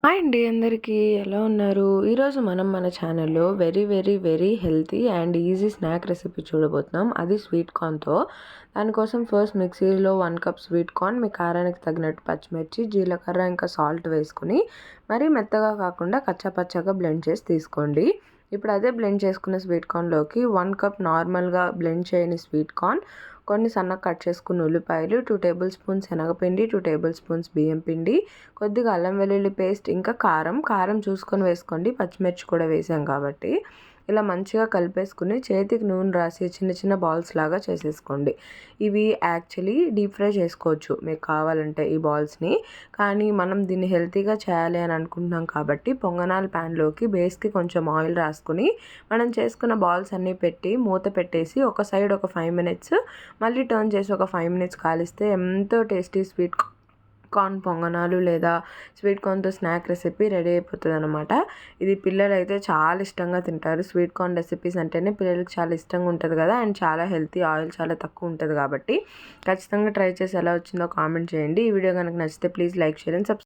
Hi అండి అందరికీ ఎలా ఉన్నారు? ఈరోజు మనం మన ఛానల్లో very healthy and easy snack recipe చూడబోతున్నాం. అది స్వీట్ కార్న్‌తో. దానికోసం ఫస్ట్ మిక్సీలో 1 కప్ స్వీట్ కార్న్, మీ కారానికి తగినట్టు పచ్చిమిర్చి, జీలకర్ర ఇంకా సాల్ట్ వేసుకొని మరీ మెత్తగా కాకుండా కచ్చాపచ్చాగా బ్లెండ్ చేసి తీసుకోండి. ఇప్పుడు అదే బ్లెండ్ చేసుకున్న స్వీట్ కార్న్‌లోకి 1 కప్ నార్మల్‌గా బ్లెండ్ చేయని స్వీట్ కార్న్, కొన్ని సన్నగా కట్ చేసుకున్న ఉల్లిపాయలు, 2 టేబుల్ స్పూన్స్ శనగపిండి, 2 టేబుల్ స్పూన్స్ బియ్యం పిండి, కొద్దిగా అల్లం వెల్లుల్లి పేస్ట్, ఇంకా కారం చూసుకొని వేసుకోండి, పచ్చిమిర్చి కూడా వేసాం కాబట్టి. ఇలా మంచిగా కలిపేసుకుని చేతికి నూనె రాసి చిన్న చిన్న బాల్స్ లాగా చేసేసుకోండి. ఇవి యాక్చువల్లీ డీప్ ఫ్రై చేసుకోవచ్చు మీకు కావాలంటే ఈ బాల్స్ని. కానీ మనం దీన్ని హెల్తీగా చేయాలి అని అనుకుంటున్నాం కాబట్టి పొంగనాల ప్యాన్లోకి బేస్కి కొంచెం ఆయిల్ రాసుకుని మనం చేసుకున్న బాల్స్ అన్నీ పెట్టి మూత పెట్టేసి ఒక సైడ్ ఒక 5 మినిట్స్, మళ్ళీ టర్న్ చేసి ఒక 5 మినిట్స్ కాలిస్తే ఎంతో టేస్టీ స్వీట్ కార్న్ పొంగనాలు లేదా స్వీట్ కార్న్తో స్నాక్ రెసిపీ రెడీ అయిపోతుంది అనమాట. ఇది పిల్లలు అయితే చాలా ఇష్టంగా తింటారు. స్వీట్ కార్న్ రెసిపీస్ అంటేనే పిల్లలకి చాలా ఇష్టంగా ఉంటుంది కదా, అండ్ చాలా హెల్తీ, ఆయిల్ చాలా తక్కువ ఉంటుంది కాబట్టి ఖచ్చితంగా ట్రై చేసి ఎలా వచ్చిందో కామెంట్ చేయండి. ఈ వీడియో కనుక నచ్చితే please like, share and subscribe.